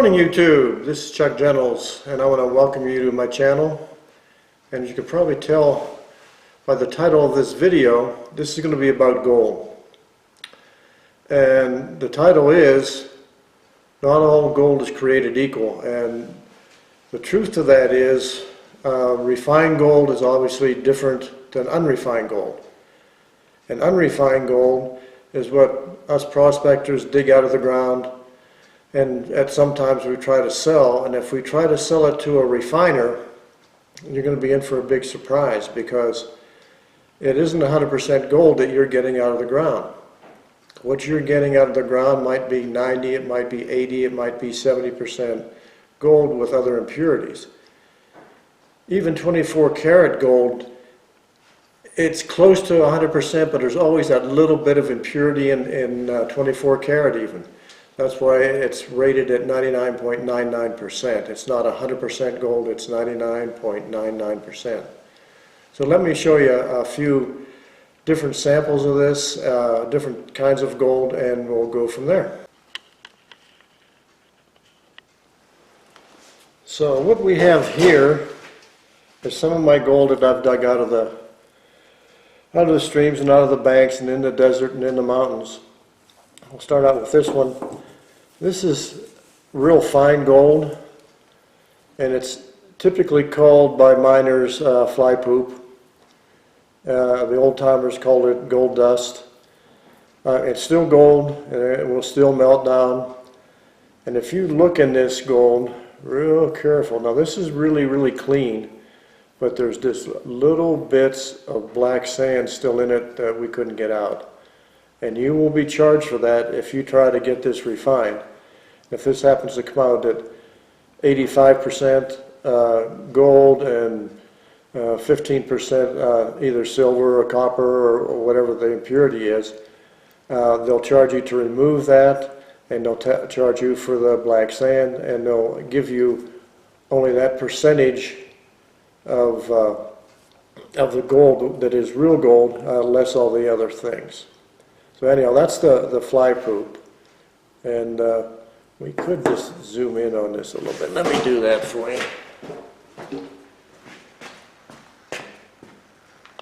morning, YouTube. This is Chuck Gentles, and I want to welcome you to my channel. And as you can probably tell by the title of this video, this is going to be about gold. And the title is, Not All Gold is Created Equal. And the truth to that is, refined gold is obviously different than unrefined gold. And unrefined gold is what us prospectors dig out of the ground, and sometimes we try to sell. And if we try to sell it to a refiner, you're going to be in for a big surprise, because it isn't 100% gold that you're getting out of the ground. What you're getting out of the ground might be 90, it might be 80, it might be 70% gold with other impurities. Even 24 karat gold, it's close to 100%, but there's always that little bit of impurity in 24 karat even. That's why it's rated at 99.99%. It's not 100% gold, it's 99.99%. So let me show you a few different samples of this, different kinds of gold, and we'll go from there. So what we have here is some of my gold that I've dug out of the streams and out of the banks and in the desert and in the mountains. We'll start out with this one. This is real fine gold, and it's typically called by miners fly poop. The old timers called it gold dust. It's still gold, and it will still melt down. And if you look in this gold real careful, now this is really clean, but there's just little bits of black sand still in it that we couldn't get out. And you will be charged for that if you try to get this refined. If this happens to come out at 85% gold and 15% either silver or copper or whatever the impurity is, they'll charge you to remove that, and they'll charge you for the black sand, and they'll give you only that percentage of the gold that is real gold, less all the other things. So anyhow, that's the fly poop, and we could just zoom in on this a little bit. Let me do that for you.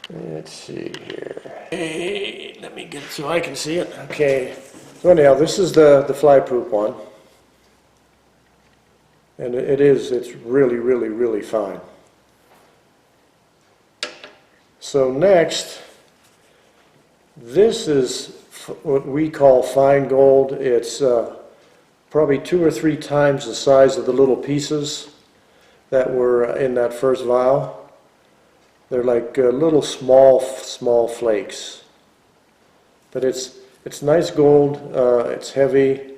Let's see here. Hey, let me get it so I can see it. Okay. So anyhow, this is the fly poop one, and it's really fine. So next, this is what we call fine gold. It's probably 2 or 3 times the size of the little pieces that were in that first vial. They're like little small flakes. But it's nice gold. It's heavy.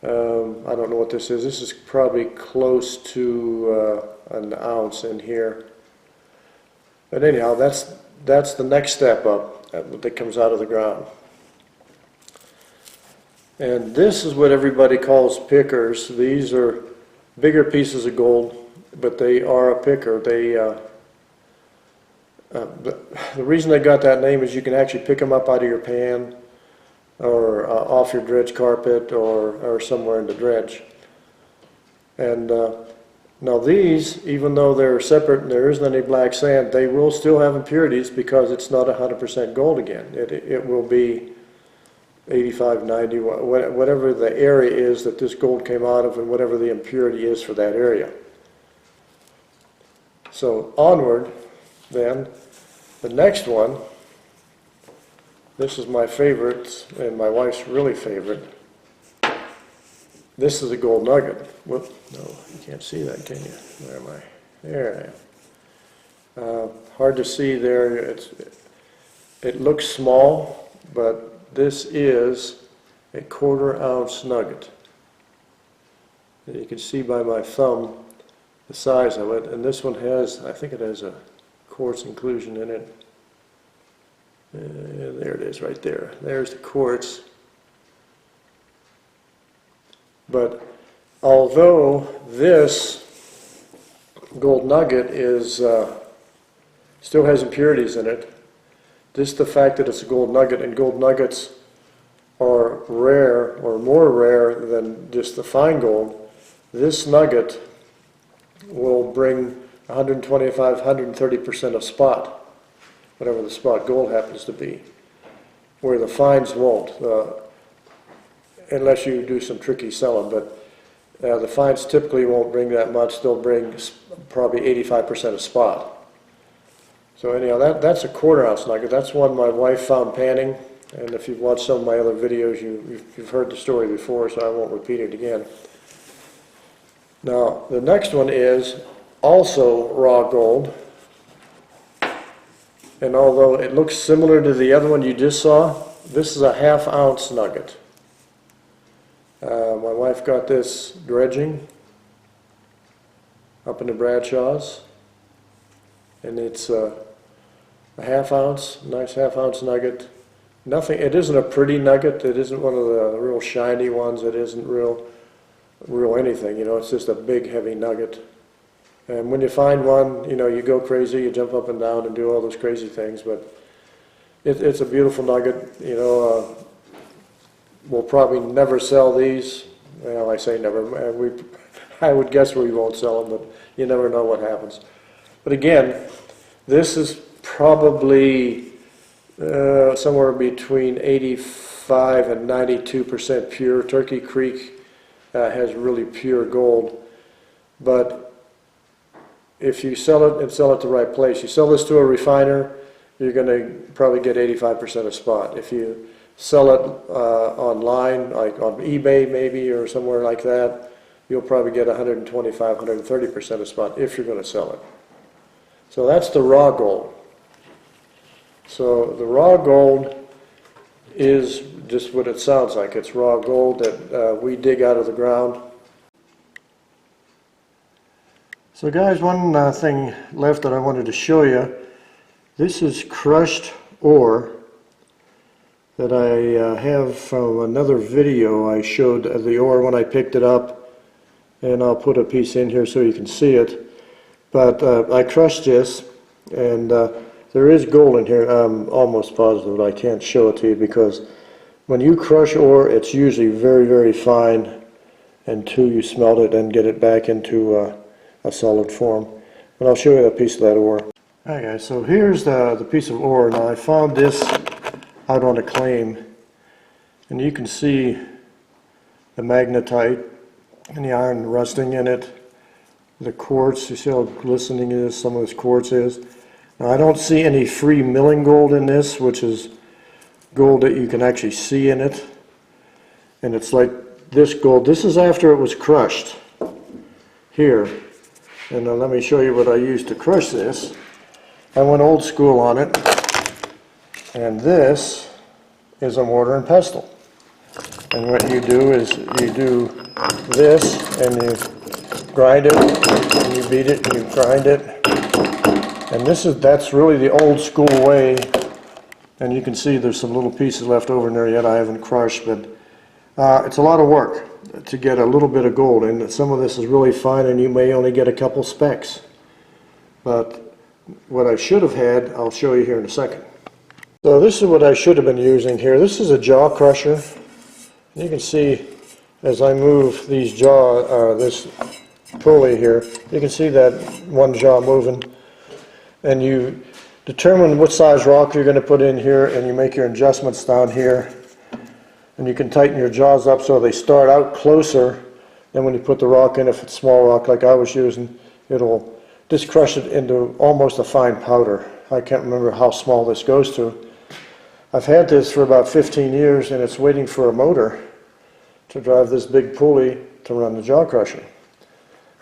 I don't know what this is. This is probably close to an ounce in here. But anyhow, that's the next step up that comes out of the ground. And this is what everybody calls pickers. These are bigger pieces of gold, but they are a picker. The reason they got that name is you can actually pick them up out of your pan, or off your dredge carpet, or somewhere in the dredge. And now these, even though they're separate and there isn't any black sand, they will still have impurities, because it's not 100% gold again. It will be 85, 90, whatever the area is that this gold came out of, and whatever the impurity is for that area. So onward, then, the next one, this is my favorite, and my wife's really favorite. This is a gold nugget. Whoop, no, you can't see that, can you? Where am I? There I am. Hard to see there. It looks small, but this is a 1/4 ounce nugget. And you can see by my thumb the size of it. And this one has, I think it has a quartz inclusion in it. There it is right there. There's the quartz. But although this gold nugget is still has impurities in it, just the fact that it's a gold nugget, and gold nuggets are rare, or more rare than just the fine gold, this nugget will bring 125, 130% of spot, whatever the spot gold happens to be, where the fines won't, unless you do some tricky selling. But the fines typically won't bring that much. They'll bring probably 85% of spot. So anyhow, that's a 1/4 ounce nugget. That's one my wife found panning. And if you've watched some of my other videos, you've heard the story before, so I won't repeat it again. Now, the next one is also raw gold. And although it looks similar to the other one you just saw, this is a 1/2 ounce nugget. My wife got this dredging up in the Bradshaw's, and it's a 1/2 ounce, nice 1/2 ounce nugget. Nothing. It isn't a pretty nugget. It isn't one of the real shiny ones. It isn't real anything. You know, it's just a big, heavy nugget. And when you find one, you know, you go crazy. You jump up and down and do all those crazy things. But it's a beautiful nugget. You know, we'll probably never sell these. Well, I say never. I would guess we won't sell them, but you never know what happens. But again, this is probably somewhere between 85 and 92% pure. Turkey Creek has really pure gold. But if you sell it and sell it the right place, you sell this to a refiner, you're going to probably get 85% of spot. If you sell it online, like on eBay maybe or somewhere like that, you'll probably get 125, 130% of spot if you're going to sell it. So that's the raw gold. So the raw gold is just what it sounds like. It's raw gold that we dig out of the ground. So guys, one thing left that I wanted to show you. This is crushed ore that I have from another video. I showed the ore when I picked it up, and I'll put a piece in here so you can see it. But I crushed this, and there is gold in here. I'm almost positive, but I can't show it to you because when you crush ore, it's usually very, very fine until you smelt it and get it back into a solid form. But I'll show you a piece of that ore. Alright guys, so here's the piece of ore. Now I found this out on a claim, and you can see the magnetite and the iron rusting in it. The quartz, you see how glistening it is, some of this quartz is. Now I don't see any free milling gold in this, which is gold that you can actually see in it. And it's like this gold. This is after it was crushed here. And let me show you what I used to crush this. I went old school on it. And this is a mortar and pestle. And what you do is you do this and you grind it, and you beat it, and you grind it. And that's really the old school way. And you can see there's some little pieces left over in there yet I haven't crushed, but it's a lot of work to get a little bit of gold, and some of this is really fine and you may only get a couple specks. But what I should have had, I'll show you here in a second. So this is what I should have been using here. This is a jaw crusher. You can see as I move these this pulley here, you can see that one jaw moving. And you determine what size rock you're going to put in here, and you make your adjustments down here. And you can tighten your jaws up so they start out closer. Then when you put the rock in, if it's small rock like I was using, it'll just crush it into almost a fine powder. I can't remember how small this goes to. I've had this for about 15 years, and it's waiting for a motor to drive this big pulley to run the jaw crusher.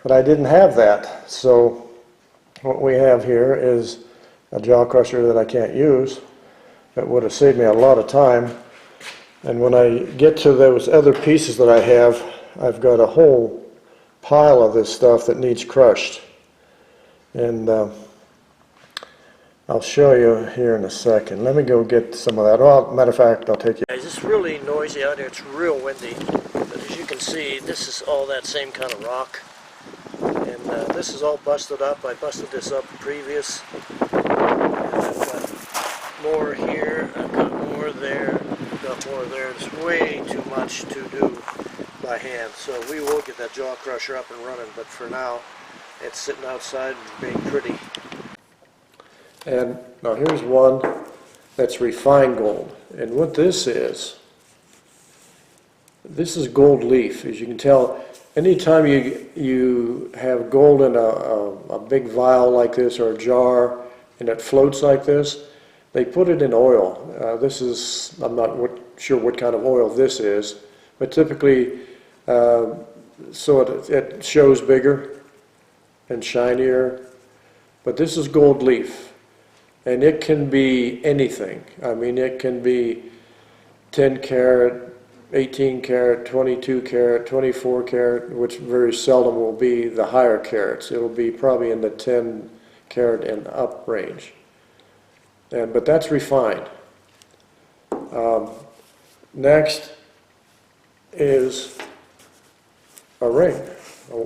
But I didn't have that, so what we have here is a jaw crusher that I can't use. That would have saved me a lot of time. And when I get to those other pieces that I have, I've got a whole pile of this stuff that needs crushed. And I'll show you here in a second. Let me go get some of that. Well, matter of fact, I'll take you. It's really noisy out here. It's real windy. But as you can see, this is all that same kind of rock. And this is all busted up. I busted this up previous. I've got more here. I've got more there. I've got more there. It's way too much to do by hand. So we will get that jaw crusher up and running, but for now it's sitting outside and being pretty. And now here's one that's refined gold. And what this is gold leaf. As you can tell, anytime you have gold in a big vial like this or a jar and it floats like this, they put it in oil. This is, I'm not sure what kind of oil this is, but typically so it shows bigger and shinier. But this is gold leaf, and it can be anything. I mean, it can be 10 karat, 18 karat, 22 karat, 24 karat, which very seldom will be the higher carats. It'll be probably in the 10 karat and up range. But that's refined. Next is a ring,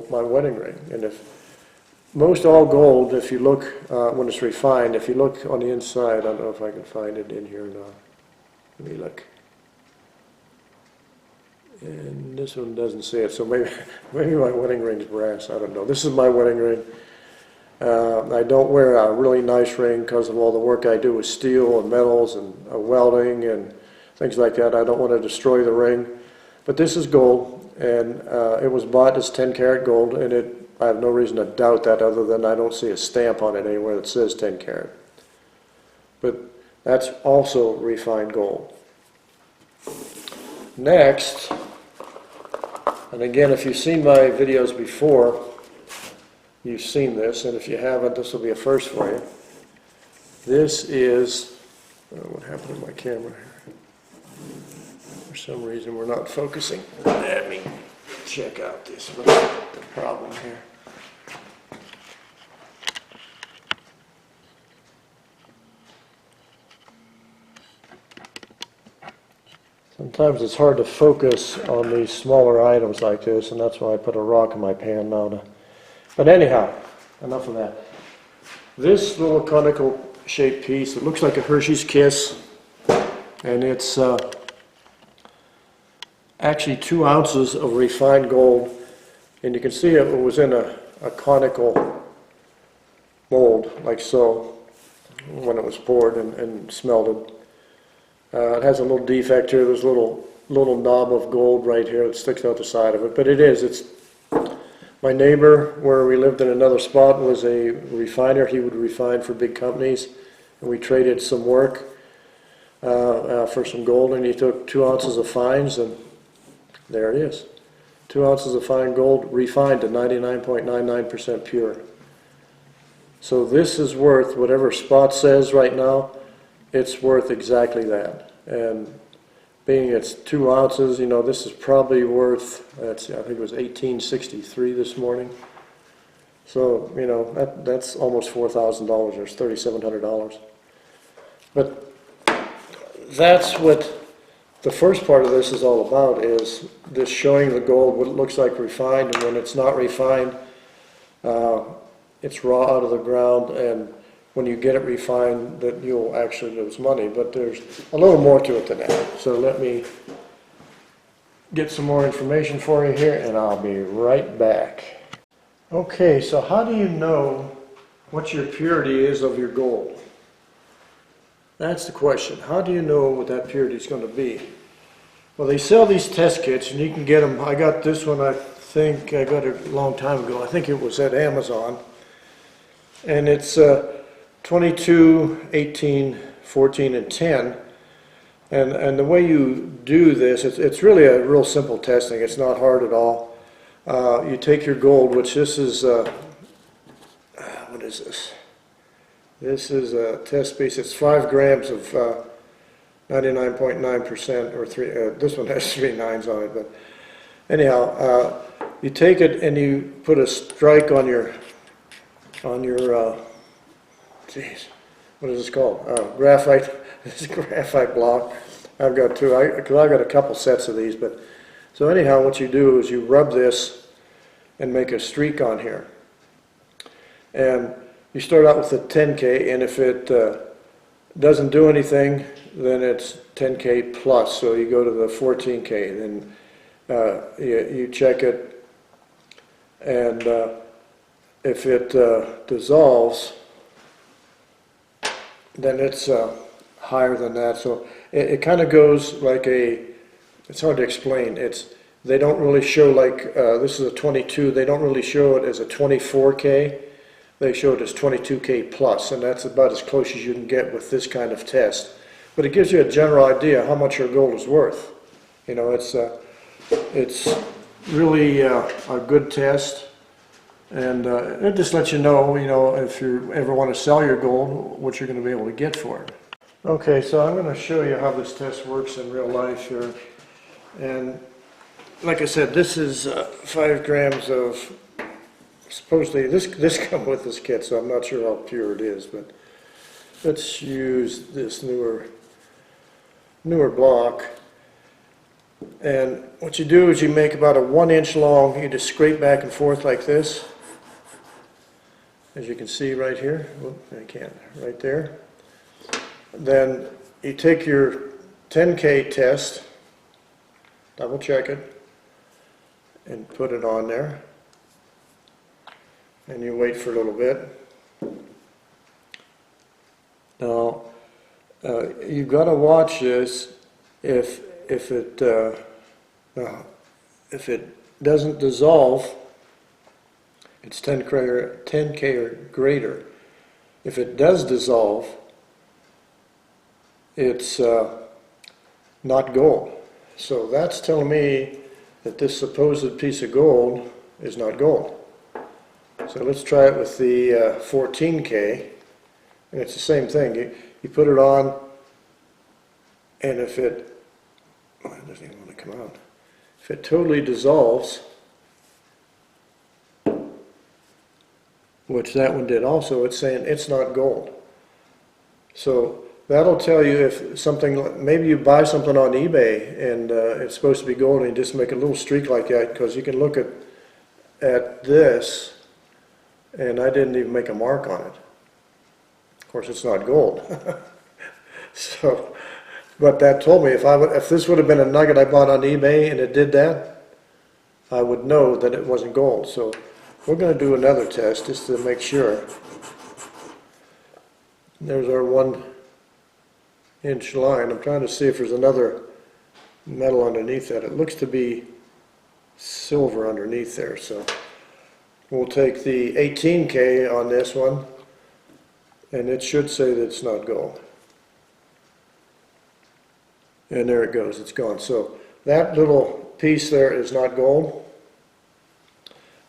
my wedding ring. And if most all gold, if you look when it's refined, if you look on the inside, I don't know if I can find it in here or not. Let me look. And this one doesn't say it, so maybe my wedding ring's brass. I don't know. This is my wedding ring. I don't wear a really nice ring because of all the work I do with steel and metals and welding and things like that. I don't want to destroy the ring. But this is gold, and it was bought as 10 karat gold, and I have no reason to doubt that other than I don't see a stamp on it anywhere that says 10 karat. But that's also refined gold. Next, and again, if you've seen my videos before, you've seen this, and if you haven't, this will be a first for you. This is, what happened to my camera here? For some reason we're not focusing. Let me check out this. What's the problem here? Sometimes it's hard to focus on these smaller items like this, and that's why I put a rock in my pan now. But anyhow, enough of that. This little conical shaped piece, it looks like a Hershey's Kiss, and it's actually 2 ounces of refined gold, and you can see it was in a conical mold, like so, when it was poured and smelted. It has a little defect here. There's a little knob of gold right here that sticks out the side of it, but it's my neighbor, where we lived in another spot, was a refiner. He would refine for big companies, and we traded some work for some gold, and he took 2 ounces of fines, and there it is. 2 ounces of fine gold refined to 99.99% pure. So this is worth, whatever Spot says right now, it's worth exactly that. And being it's 2 ounces, you know, this is probably worth, I think it was $18.63 this morning. So, you know, that's almost $4,000 or $3,700. But that's what the first part of this is all about, is this showing the gold, what it looks like refined, and when it's not refined, it's raw out of the ground, and when you get it refined, that you'll actually lose money. But there's a little more to it than that. So let me get some more information for you here, and I'll be right back. Okay, so how do you know what your purity is of your gold? That's the question. How do you know what that purity is going to be? Well, they sell these test kits, and you can get them. I got this one, I think I got it a long time ago. I think it was at Amazon. And it's 22, 18, 14, and 10. And the way you do this, it's really a real simple testing. It's not hard at all. You take your gold, which this is, what is this? This is a test piece. It's 5 grams of 99.9%, or 3. This one has 3 nines on it. But anyhow, you take it and you put a strike on your geez, what is this called? Graphite. This is a graphite block. I've got 2, because I've got a couple sets of these. But so anyhow, what you do is you rub this and make a streak on here. And you start out with a 10K, and if it doesn't do anything, then it's 10K plus. So you go to the 14K. Then You check it, and if it dissolves, then it's higher than that. So it kind of goes like it's hard to explain. They don't really show like, this is a 22, they don't really show it as a 24K. They show it as 22K plus, and that's about as close as you can get with this kind of test. But it gives you a general idea how much your gold is worth. You know, it's really a good test, and it just lets you know, if you ever want to sell your gold, what you're going to be able to get for it. Okay, so I'm going to show you how this test works in real life here. And like I said, this is 5 grams of, supposedly, this come with this kit, so I'm not sure how pure it is, but let's use this newer block. And what you do is you make about a 1-inch long, you just scrape back and forth like this, as you can see right here. Whoop, I can't, right there. Then you take your 10K test, double check it, and put it on there, and you wait for a little bit. Now you've got to watch this. If it doesn't dissolve, it's 10K or greater. If it does dissolve, it's not gold. So that's telling me that this supposed piece of gold is not gold. So let's try it with the 14K, and it's the same thing. You put it on, and if it doesn't even want to come out. If it totally dissolves, which that one did also, it's saying it's not gold. So that'll tell you if something, maybe you buy something on eBay and it's supposed to be gold, and you just make a little streak like that, because you can look at this, and I didn't even make a mark on it. Of course, it's not gold. So, but that told me if this would have been a nugget I bought on eBay and it did that, I would know that it wasn't gold. So we're going to do another test just to make sure. There's our 1-inch line. I'm trying to see if there's another metal underneath that. It looks to be silver underneath there. So we'll take the 18K on this one, and it should say that it's not gold. And there it goes, it's gone. So that little piece there is not gold.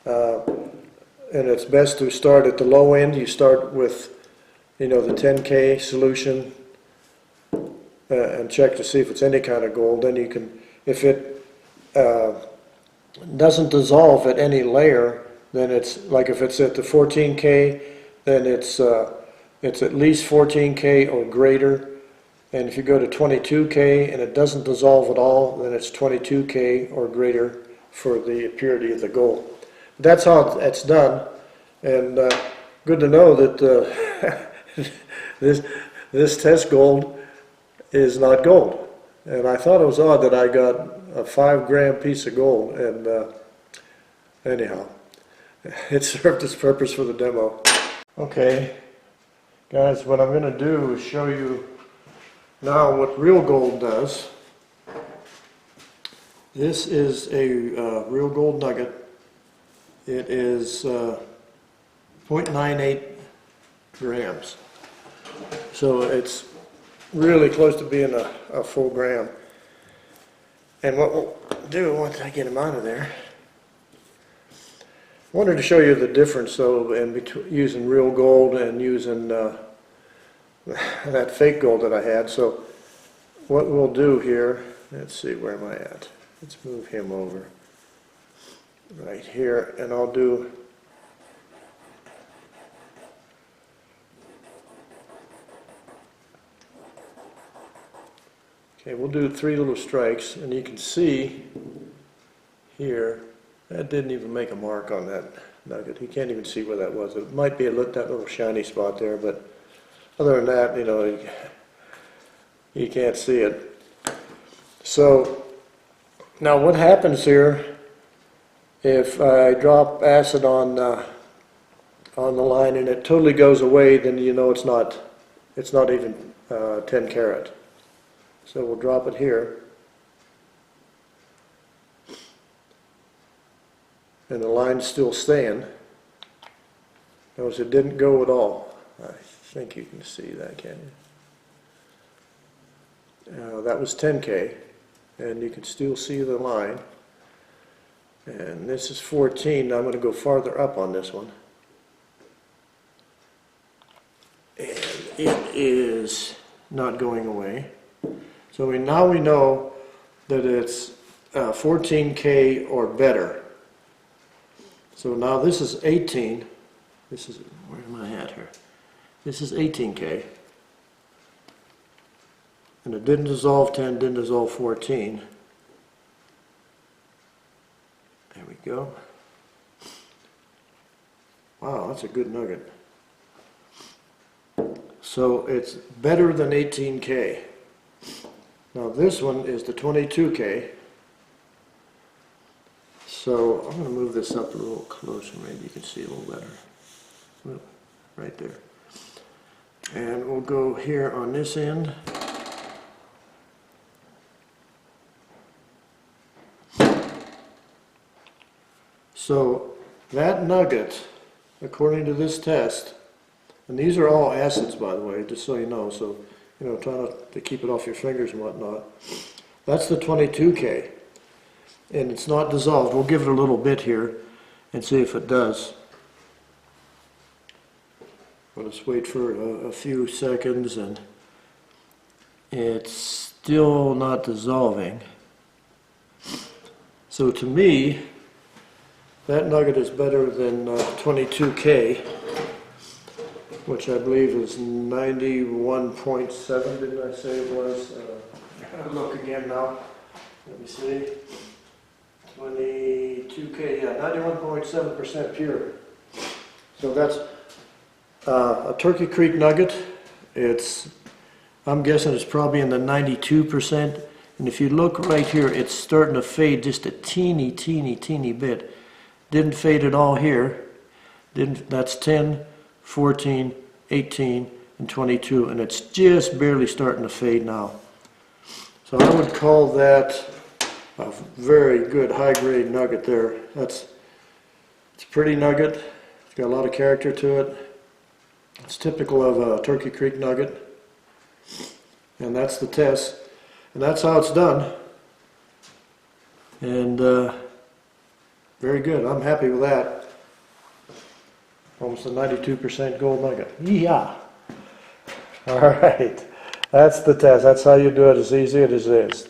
And it's best to start at the low end. You start with, the 10K solution and check to see if it's any kind of gold. Then you can, if it doesn't dissolve at any layer, then it's like if it's at the 14K, then it's at least 14K or greater. And if you go to 22K and it doesn't dissolve at all, then it's 22K or greater for the purity of the gold. That's how it's done, and good to know that this test gold is not gold. And I thought it was odd that I got a 5-gram piece of gold, and anyhow, it served its purpose for the demo. Okay, guys, what I'm going to do is show you now what real gold does. This is a real gold nugget. It is 0.98 grams. So it's really close to being a full gram. And what we'll do once I get them out of there, I wanted to show you the difference though in between using real gold and using that fake gold that I had. So what we'll do here, let's see, where am I at? Let's move him over right here, and I'll do we'll do 3 little strikes, and you can see here that didn't even make a mark on that nugget. You can't even see where that was. It might be that little shiny spot there, but other than that, you can't see it. So Now what happens here if I drop acid on the line and it totally goes away, then you know it's not even 10 karat. So we'll drop it here. And the line's still staying. Notice it didn't go at all. I think you can see that, can you? That was 10K, and you can still see the line. And this is 14. Now I'm going to go farther up on this one. And it is not going away. So now we know that it's 14K or better. So now this is 18. This is, where am I at here? This is 18K. And it didn't dissolve 10, didn't dissolve 14. There we go. Wow, that's a good nugget. So it's better than 18K. Now this one is the 22K. So I'm going to move this up a little closer, maybe you can see a little better. Right there. And we'll go here on this end. So that nugget, according to this test, and these are all acids, by the way, just so you know, so try not to keep it off your fingers and whatnot. That's the 22K. And it's not dissolved. We'll give it a little bit here and see if it does. I'll just wait for a few seconds, and it's still not dissolving. So to me, that nugget is better than 22K, which I believe is 91.7, didn't I say it was? I'll look again now. Let me see. 22K, yeah, 91.7% pure. So that's a Turkey Creek nugget. I'm guessing it's probably in the 92%. And if you look right here, it's starting to fade just a teeny bit. Didn't fade at all here. That's 10, 14, 18, and 22, and it's just barely starting to fade now. So I would call that a very good high-grade nugget there. It's a pretty nugget. It's got a lot of character to it. It's typical of a Turkey Creek nugget. And that's the test. And that's how it's done. And very good. I'm happy with that. Almost a 92% gold nugget. Yeah. All right. That's the test. That's how you do it, as easy as it is.